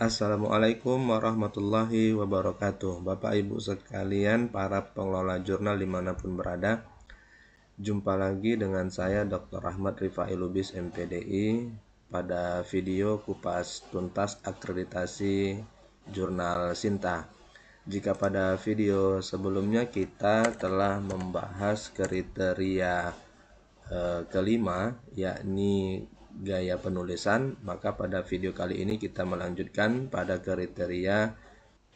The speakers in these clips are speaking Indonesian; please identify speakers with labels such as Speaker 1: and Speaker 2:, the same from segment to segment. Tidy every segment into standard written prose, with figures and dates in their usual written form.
Speaker 1: Assalamualaikum warahmatullahi wabarakatuh. Bapak Ibu sekalian, para pengelola jurnal dimanapun berada, jumpa lagi dengan saya Dr. Ahmad Rifai Lubis MPDI pada video kupas tuntas akreditasi jurnal Sinta. Jika pada video sebelumnya kita telah membahas kriteria kelima, yakni gaya penulisan, maka pada video kali ini kita melanjutkan pada kriteria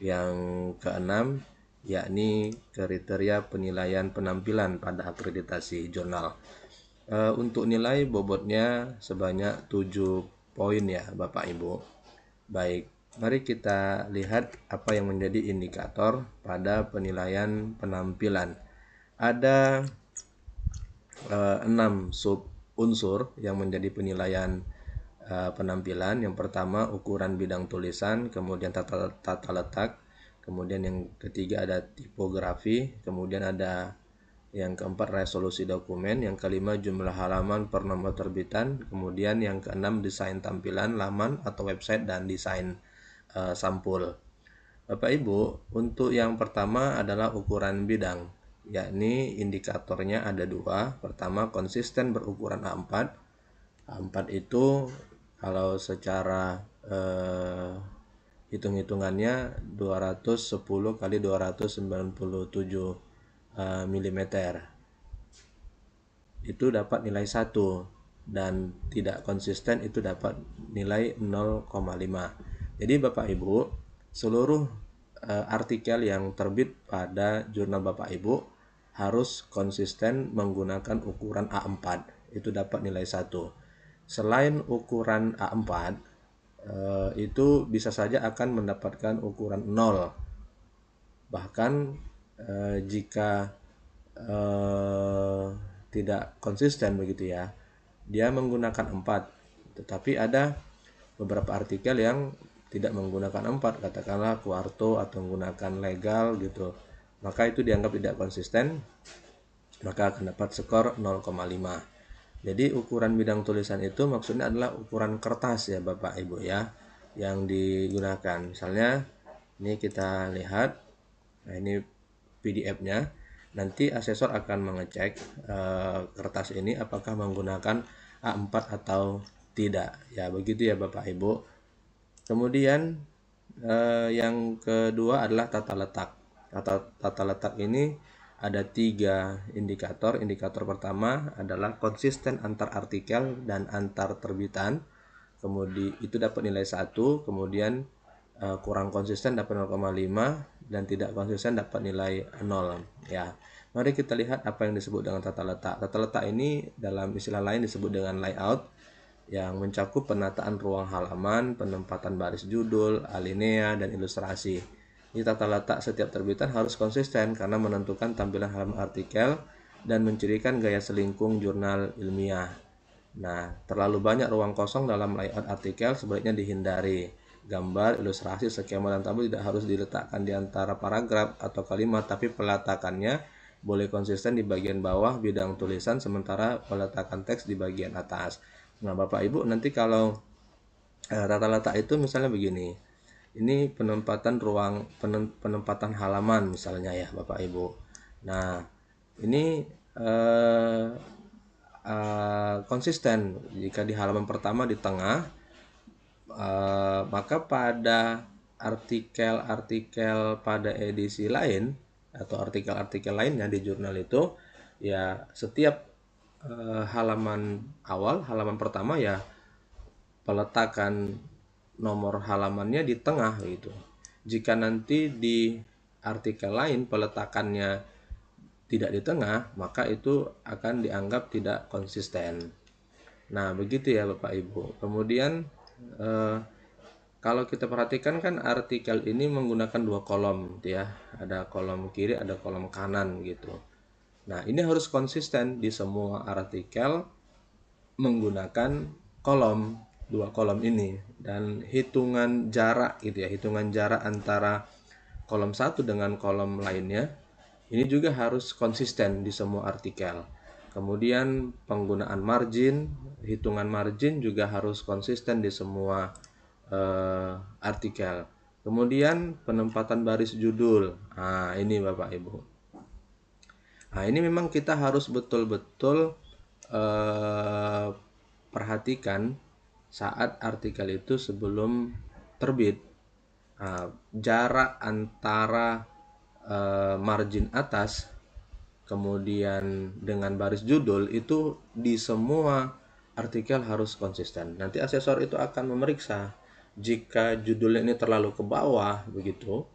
Speaker 1: yang keenam, yakni kriteria penilaian penampilan pada akreditasi jurnal. Untuk nilai bobotnya sebanyak 7 poin ya Bapak Ibu. Baik, mari kita lihat apa yang menjadi indikator pada penilaian penampilan. Ada 6 sub unsur yang menjadi penilaian penampilan. Yang pertama, ukuran bidang tulisan, kemudian tata letak, kemudian yang ketiga ada tipografi, kemudian ada yang keempat resolusi dokumen, yang kelima jumlah halaman per nomor terbitan, kemudian yang keenam desain tampilan laman atau website dan desain sampul. Bapak Ibu, untuk yang pertama adalah ukuran bidang, yakni indikatornya ada dua. Pertama, konsisten berukuran A4. A4 itu kalau secara hitung-hitungannya 210 kali 297 mm. Itu dapat nilai 1, dan tidak konsisten itu dapat nilai 0,5. Jadi Bapak Ibu, seluruh artikel yang terbit pada jurnal Bapak Ibu harus konsisten menggunakan ukuran A4, itu dapat nilai 1. Selain ukuran A4, itu bisa saja akan mendapatkan ukuran 0. Bahkan jika tidak konsisten begitu ya, dia menggunakan 4. Tetapi ada beberapa artikel yang tidak menggunakan 4, katakanlah kuarto atau menggunakan legal gitu, maka itu dianggap tidak konsisten, maka akan dapat skor 0,5. Jadi ukuran bidang tulisan itu maksudnya adalah ukuran kertas ya Bapak Ibu ya, yang digunakan. Misalnya ini kita lihat, nah ini PDF-nya. Nanti asesor akan mengecek kertas ini apakah menggunakan A4 atau tidak. Ya begitu ya Bapak Ibu. Kemudian yang kedua adalah tata letak. Tata letak ini ada 3 indikator. Indikator pertama adalah konsisten antar artikel dan antar terbitan. Kemudian itu dapat nilai 1. Kemudian kurang konsisten dapat 0,5, dan tidak konsisten dapat nilai 0 ya. Mari kita lihat apa yang disebut dengan tata letak. Tata letak ini dalam istilah lain disebut dengan layout, yang mencakup penataan ruang halaman, penempatan baris judul, alinea, dan ilustrasi. Di tata letak setiap terbitan harus konsisten karena menentukan tampilan halaman artikel dan mencirikan gaya selingkung jurnal ilmiah. Nah, terlalu banyak ruang kosong dalam layout artikel sebaiknya dihindari. Gambar, ilustrasi, skema, dan tabel tidak harus diletakkan di antara paragraf atau kalimat, tapi peletakannya boleh konsisten di bagian bawah bidang tulisan, sementara peletakan teks di bagian atas. Nah, Bapak Ibu, nanti kalau tata letak itu misalnya begini. Ini penempatan halaman misalnya ya Bapak Ibu. Nah, ini konsisten jika di halaman pertama di tengah, maka pada artikel-artikel pada edisi lain atau artikel-artikel lainnya di jurnal itu ya, setiap halaman awal, halaman pertama ya peletakan nomor halamannya di tengah gitu. Jika nanti di artikel lain peletakannya tidak di tengah, maka itu akan dianggap tidak konsisten. Nah, begitu ya Bapak Ibu. Kemudian kalau kita perhatikan kan artikel ini menggunakan 2 kolom gitu ya. Ada kolom kiri, ada kolom kanan gitu. Nah, ini harus konsisten di semua artikel menggunakan 2 kolom ini, dan hitungan jarak gitu ya, hitungan jarak antara kolom satu dengan kolom lainnya ini juga harus konsisten di semua artikel. Kemudian penggunaan margin, hitungan margin juga harus konsisten di semua artikel. Kemudian penempatan baris judul. Nah, ini Bapak Ibu. Nah, ini memang kita harus betul-betul perhatikan saat artikel itu sebelum terbit. Nah, jarak antara margin atas kemudian dengan baris judul itu di semua artikel harus konsisten. Nanti asesor itu akan memeriksa jika judulnya ini terlalu ke bawah begitu.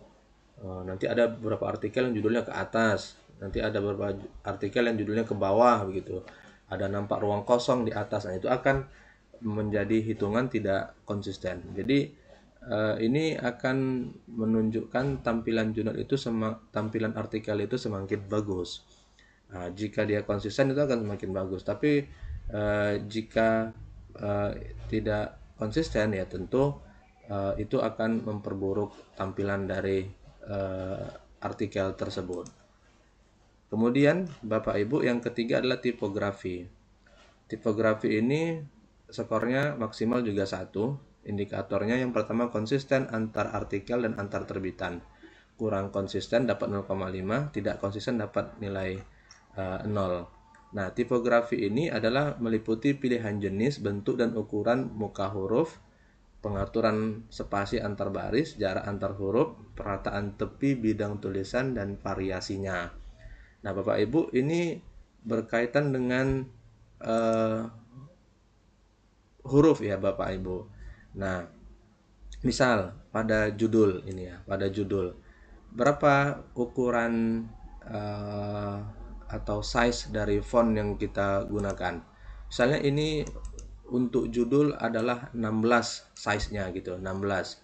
Speaker 1: Nanti ada beberapa artikel yang judulnya ke atas, nanti ada beberapa artikel yang judulnya ke bawah begitu. Ada nampak ruang kosong di atas. Nah, itu akan menjadi hitungan tidak konsisten. Jadi ini akan menunjukkan tampilan jurnal itu tampilan artikel itu semakin bagus. Nah, jika dia konsisten itu akan semakin bagus. Tapi jika tidak konsisten ya tentu itu akan memperburuk tampilan dari artikel tersebut. Kemudian Bapak Ibu yang ketiga adalah tipografi. Tipografi ini skornya maksimal juga 1. Indikatornya yang pertama konsisten antar artikel dan antar terbitan. Kurang konsisten dapat 0,5, tidak konsisten dapat nilai 0. Nah, tipografi ini adalah meliputi pilihan jenis, bentuk dan ukuran muka huruf, pengaturan spasi antar baris, jarak antar huruf, perataan tepi bidang tulisan dan variasinya. Nah, Bapak Ibu, ini berkaitan dengan huruf ya Bapak Ibu. Nah, misal pada judul ini ya, pada judul berapa ukuran atau size dari font yang kita gunakan. Misalnya ini untuk judul adalah 16 size-nya gitu, 16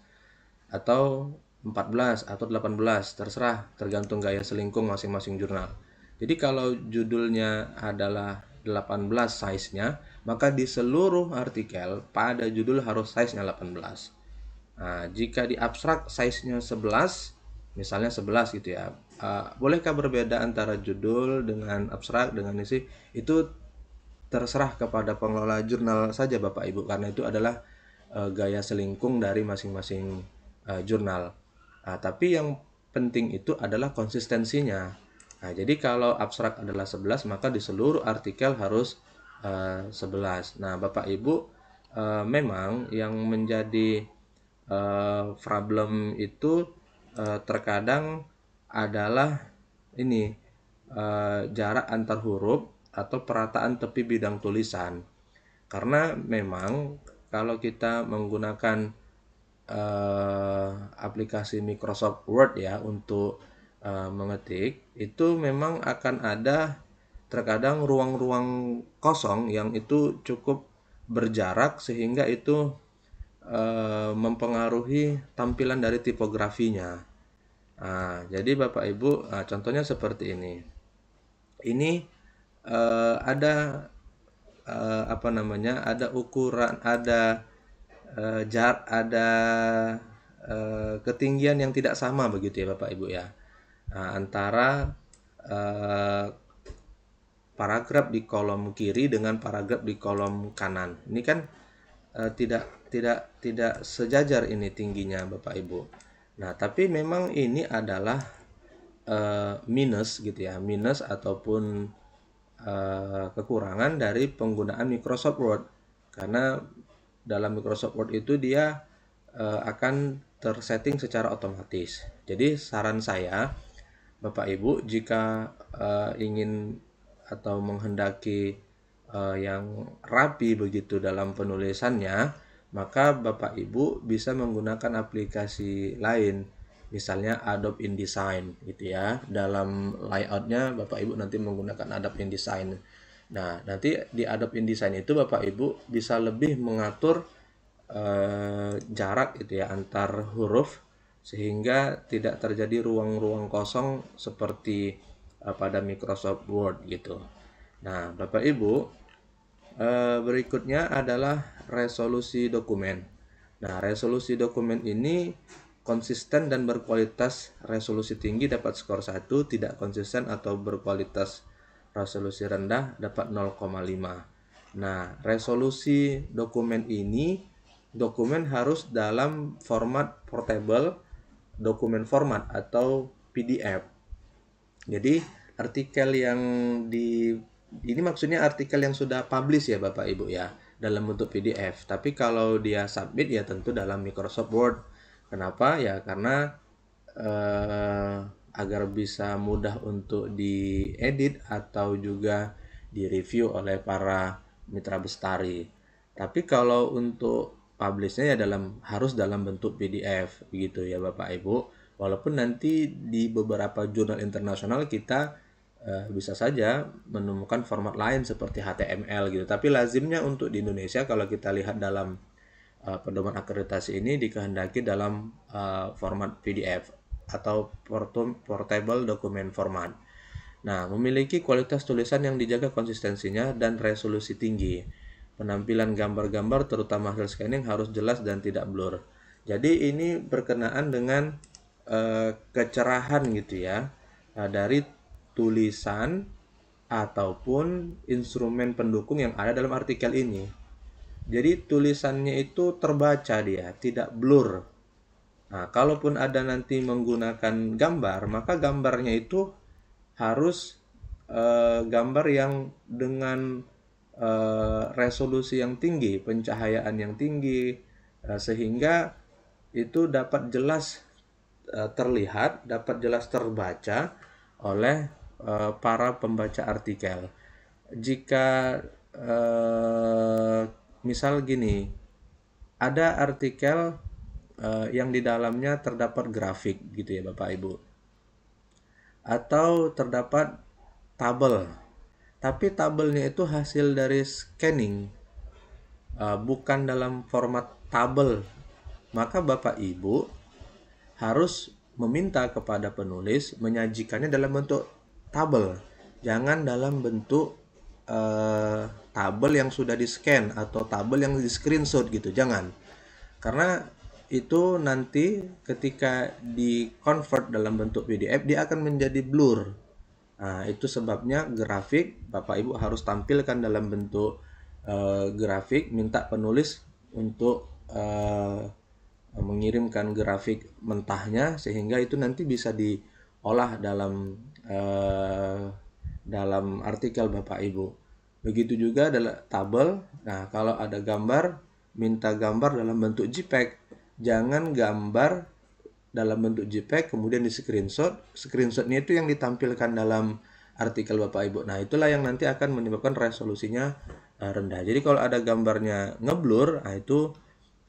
Speaker 1: atau 14 atau 18, terserah tergantung gaya selingkung masing-masing jurnal. Jadi kalau judulnya adalah 18 size-nya, maka di seluruh artikel pada judul harus size-nya 18. Nah, jika di abstrak size-nya 11, misalnya 11 gitu ya. Bolehkah berbeda antara judul dengan abstrak dengan isi? Itu terserah kepada pengelola jurnal saja Bapak Ibu, karena itu adalah gaya selingkung dari masing-masing jurnal. Tapi yang penting itu adalah konsistensinya. Nah, jadi kalau abstrak adalah 11, maka di seluruh artikel harus 11. Nah, Bapak Ibu, memang yang menjadi problem itu terkadang adalah ini jarak antar huruf atau perataan tepi bidang tulisan. Karena memang kalau kita menggunakan aplikasi Microsoft Word ya untuk mengetik, itu memang akan ada terkadang ruang-ruang kosong yang itu cukup berjarak sehingga itu mempengaruhi tampilan dari tipografinya. Nah, jadi Bapak Ibu, contohnya seperti ini. Ini ada apa namanya? Ada ukuran, ada ada ketinggian yang tidak sama begitu ya Bapak Ibu ya. Antara paragraf di kolom kiri dengan paragraf di kolom kanan. Ini kan tidak sejajar ini tingginya Bapak Ibu. Nah, tapi memang ini adalah minus gitu ya, minus ataupun kekurangan dari penggunaan Microsoft Word. Karena dalam Microsoft Word itu dia akan tersetting secara otomatis. Jadi saran saya Bapak Ibu, jika ingin atau menghendaki yang rapi begitu dalam penulisannya, maka Bapak Ibu bisa menggunakan aplikasi lain, misalnya Adobe InDesign gitu ya. Dalam layoutnya Bapak Ibu nanti menggunakan Adobe InDesign. Nah, nanti di Adobe InDesign itu Bapak Ibu bisa lebih mengatur jarak gitu ya antar huruf sehingga tidak terjadi ruang-ruang kosong seperti pada Microsoft Word gitu. Nah, Bapak Ibu, berikutnya adalah resolusi dokumen. Nah, resolusi dokumen ini konsisten dan berkualitas resolusi tinggi dapat skor 1, tidak konsisten atau berkualitas resolusi rendah dapat 0,5. Nah, resolusi dokumen ini dokumen harus dalam format portable, dokumen format atau PDF. Jadi artikel yang di ini maksudnya artikel yang sudah publish ya Bapak Ibu ya, dalam bentuk PDF. Tapi kalau dia submit ya tentu dalam Microsoft Word. Kenapa? Ya karena eh, agar bisa mudah untuk diedit atau juga direview oleh para mitra bestari. Tapi kalau untuk publishnya ya harus dalam bentuk PDF begitu ya Bapak Ibu. Walaupun nanti di beberapa jurnal internasional kita bisa saja menemukan format lain seperti HTML gitu. Tapi lazimnya untuk di Indonesia kalau kita lihat dalam pedoman akreditasi ini dikehendaki dalam format PDF atau portable document format. Nah, memiliki kualitas tulisan yang dijaga konsistensinya dan resolusi tinggi. Penampilan gambar-gambar terutama hasil scanning harus jelas dan tidak blur. Jadi ini berkenaan dengan kecerahan gitu ya, dari tulisan ataupun instrumen pendukung yang ada dalam artikel ini. Jadi tulisannya itu terbaca dia, tidak blur. Nah, kalaupun ada nanti menggunakan gambar, maka gambarnya itu harus gambar yang dengan resolusi yang tinggi, pencahayaan yang tinggi, sehingga itu dapat jelas terlihat, dapat jelas terbaca oleh para pembaca artikel. Jika misal gini, ada artikel yang di dalamnya terdapat grafik gitu ya Bapak Ibu, atau terdapat tabel, tapi tabelnya itu hasil dari scanning, bukan dalam format tabel, maka Bapak Ibu harus meminta kepada penulis menyajikannya dalam bentuk tabel, jangan dalam bentuk tabel yang sudah di-scan atau tabel yang di-screenshot gitu, jangan. Karena itu nanti ketika di-convert dalam bentuk PDF dia akan menjadi blur. Nah, itu sebabnya grafik Bapak Ibu harus tampilkan dalam bentuk grafik, minta penulis untuk mengirimkan grafik mentahnya sehingga itu nanti bisa diolah dalam artikel Bapak Ibu. Begitu juga adalah tabel. Nah, kalau ada gambar, minta gambar dalam bentuk JPEG. Jangan gambar dalam bentuk JPEG kemudian di screenshot. Screenshotnya itu yang ditampilkan dalam artikel Bapak Ibu. Nah, itulah yang nanti akan menyebabkan resolusinya rendah. Jadi kalau ada gambarnya ngeblur, nah itu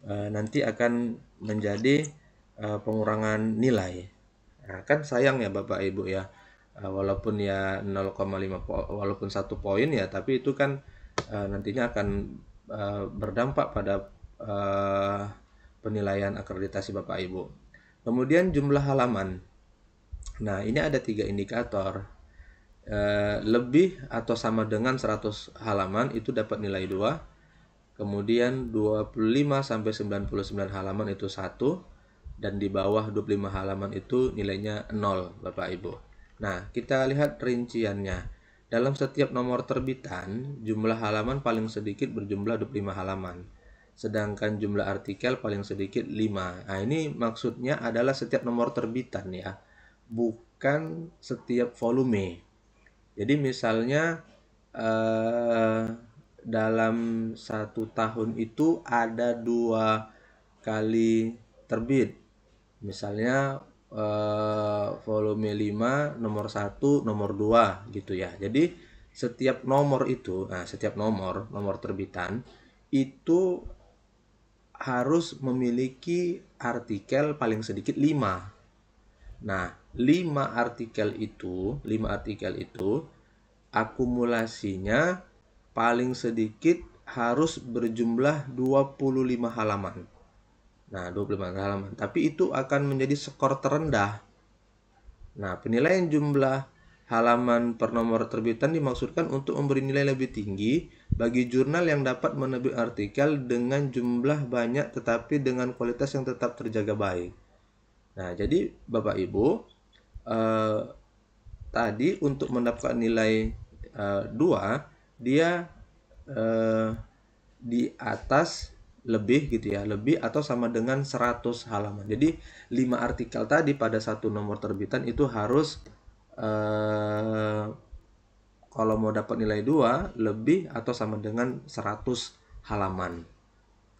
Speaker 1: nanti akan menjadi pengurangan nilai. Nah, kan sayang ya Bapak Ibu ya. Walaupun ya 0,5 walaupun 1 poin ya, tapi itu kan nantinya akan berdampak pada penilaian akreditasi Bapak Ibu. Kemudian jumlah halaman. Nah, ini ada 3 indikator. Lebih atau sama dengan 100 halaman itu dapat nilai 2. Kemudian 25 sampai 99 halaman itu 1 dan di bawah 25 halaman itu nilainya 0 Bapak Ibu. Nah, kita lihat rinciannya. Dalam setiap nomor terbitan, jumlah halaman paling sedikit berjumlah 25 halaman. Sedangkan jumlah artikel paling sedikit 5. Nah, ini maksudnya adalah setiap nomor terbitan ya, bukan setiap volume. Jadi misalnya dalam 1 tahun itu ada 2 kali terbit. Misalnya volume 5 nomor 1 nomor 2 gitu ya. Jadi setiap nomor itu, setiap nomor terbitan itu harus memiliki artikel paling sedikit 5. Nah, 5 artikel itu akumulasinya paling sedikit harus berjumlah 25 halaman. Nah, 25 halaman. Tapi itu akan menjadi skor terendah. Nah, penilaian jumlah halaman per nomor terbitan dimaksudkan untuk memberi nilai lebih tinggi bagi jurnal yang dapat menerbit artikel dengan jumlah banyak tetapi dengan kualitas yang tetap terjaga baik. Nah, jadi Bapak Ibu, tadi untuk mendapatkan nilai 2, dia di atas lebih gitu ya, lebih atau sama dengan 100 halaman. Jadi 5 artikel tadi pada satu nomor terbitan itu harus kalau mau dapat nilai 2 lebih atau sama dengan 100 halaman.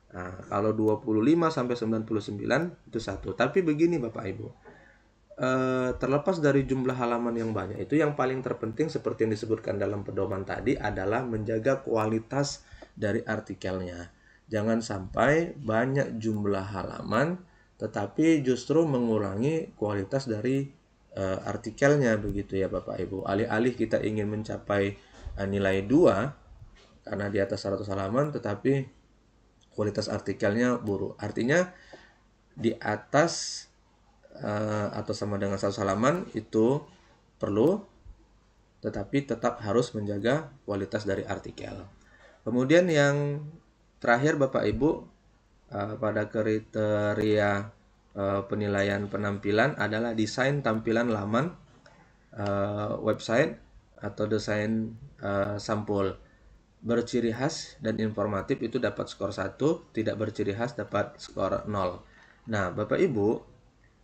Speaker 1: Nah, kalau 25 sampai 99 itu satu. Tapi begini Bapak Ibu, terlepas dari jumlah halaman yang banyak, itu yang paling terpenting seperti yang disebutkan dalam pedoman tadi adalah menjaga kualitas dari artikelnya. Jangan sampai banyak jumlah halaman tetapi justru mengurangi kualitas dari artikelnya begitu ya Bapak Ibu. Alih-alih kita ingin mencapai nilai 2 karena di atas 100 halaman tetapi kualitas artikelnya buruk. Artinya di atas atau sama dengan 100 halaman itu perlu, tetapi tetap harus menjaga kualitas dari artikel. Kemudian yang terakhir Bapak Ibu, pada kriteria penilaian penampilan adalah desain tampilan laman website atau desain sampul. Berciri khas dan informatif itu dapat skor 1, tidak berciri khas dapat skor 0. Nah, Bapak Ibu,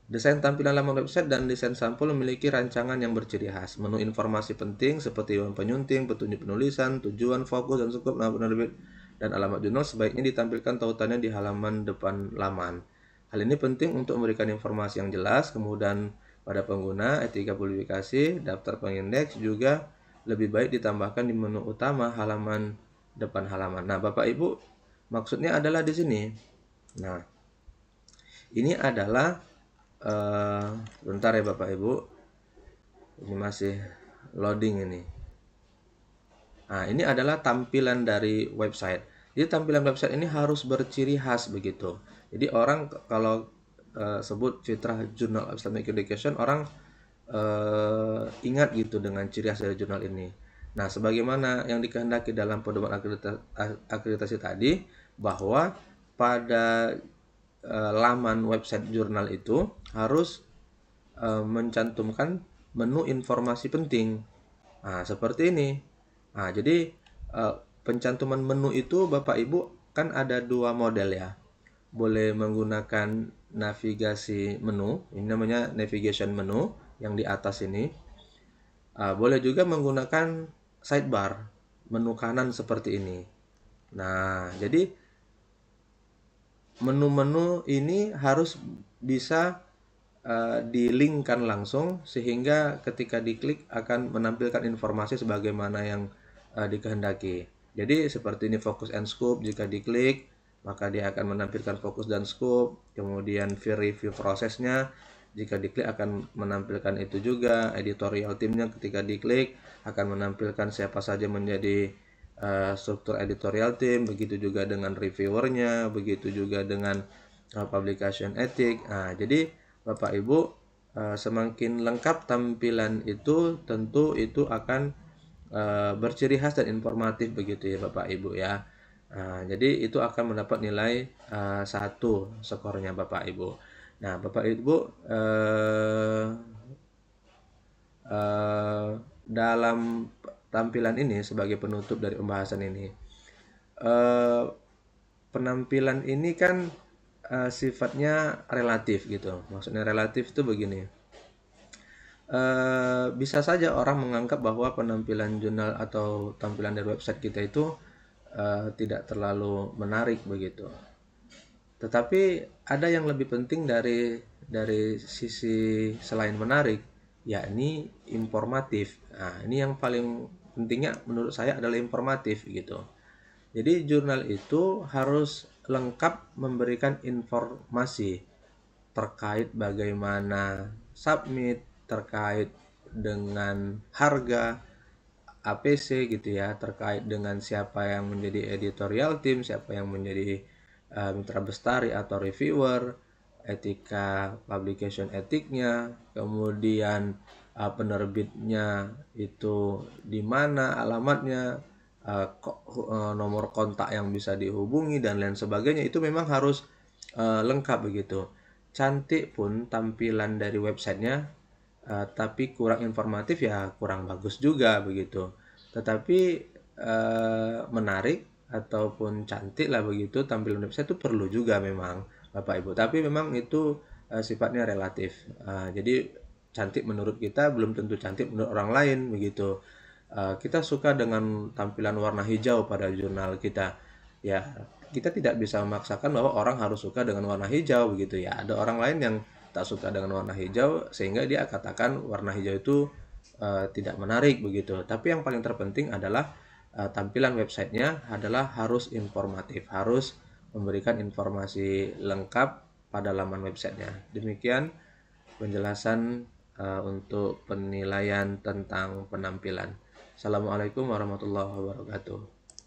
Speaker 1: desain tampilan laman website dan desain sampul memiliki rancangan yang berciri khas. Menu informasi penting seperti penyunting, petunjuk penulisan, tujuan, fokus, dan skop nama penerbit, dan alamat jurnal sebaiknya ditampilkan tautannya di halaman depan laman. Hal ini penting untuk memberikan informasi yang jelas, kemudian pada pengguna, etika publikasi, daftar pengindeks juga lebih baik ditambahkan di menu utama halaman depan halaman. Nah, Bapak Ibu, maksudnya adalah di sini. Nah, ini adalah bentar ya Bapak Ibu. Ini masih loading ini. Nah, ini adalah tampilan dari website. Jadi tampilan website ini harus berciri khas begitu. Jadi orang kalau sebut Fitrah Journal of Islamic Education, orang ingat gitu dengan ciri khas dari jurnal ini. Nah, sebagaimana yang dikehendaki dalam pedoman akreditasi tadi, bahwa pada laman website jurnal itu harus mencantumkan menu informasi penting. Nah, seperti ini. Nah, jadi pencantuman menu itu Bapak Ibu kan ada dua model ya. Boleh menggunakan navigasi menu, ini namanya navigation menu yang di atas ini. Boleh juga menggunakan sidebar, menu kanan seperti ini. Nah, jadi menu-menu ini harus bisa di-linkkan langsung sehingga ketika diklik akan menampilkan informasi sebagaimana yang dikehendaki. Jadi seperti ini focus and scope, jika diklik maka dia akan menampilkan fokus dan scope, kemudian review prosesnya, jika diklik akan menampilkan itu juga, editorial timnya ketika diklik akan menampilkan siapa saja menjadi struktur editorial tim, begitu juga dengan reviewernya, begitu juga dengan publication ethic. Nah, jadi Bapak Ibu, semakin lengkap tampilan itu tentu itu akan berciri khas dan informatif begitu ya Bapak Ibu ya. Jadi itu akan mendapat nilai 1 skornya Bapak Ibu. Nah, Bapak Ibu, dalam tampilan ini sebagai penutup dari pembahasan ini, penampilan ini kan sifatnya relatif gitu. Maksudnya relatif itu begini. Bisa saja orang menganggap bahwa penampilan jurnal atau tampilan dari website kita itu tidak terlalu menarik begitu. Tetapi ada yang lebih penting dari sisi selain menarik, yakni informatif. Nah, ini yang paling pentingnya menurut saya adalah informatif gitu. Jadi jurnal itu harus lengkap memberikan informasi terkait bagaimana submit, terkait dengan harga APC gitu ya, terkait dengan siapa yang menjadi editorial team, siapa yang menjadi mitra bestari atau reviewer, etika publication etiknya, kemudian penerbitnya itu di mana alamatnya, nomor kontak yang bisa dihubungi dan lain sebagainya, itu memang harus lengkap begitu. Cantik pun tampilan dari websitenya, tapi kurang informatif ya kurang bagus juga begitu. Tetapi menarik ataupun cantik lah begitu tampilan website itu perlu juga memang Bapak Ibu. Tapi memang itu sifatnya relatif. Jadi cantik menurut kita belum tentu cantik menurut orang lain begitu. Kita suka dengan tampilan warna hijau pada jurnal kita. Ya, kita tidak bisa memaksakan bahwa orang harus suka dengan warna hijau begitu ya. Ada orang lain yang tak suka dengan warna hijau sehingga dia katakan warna hijau itu tidak menarik begitu. Tapi yang paling terpenting adalah tampilan websitenya adalah harus informatif, harus memberikan informasi lengkap pada laman websitenya. Demikian penjelasan untuk penilaian tentang penampilan. Assalamualaikum warahmatullahi wabarakatuh.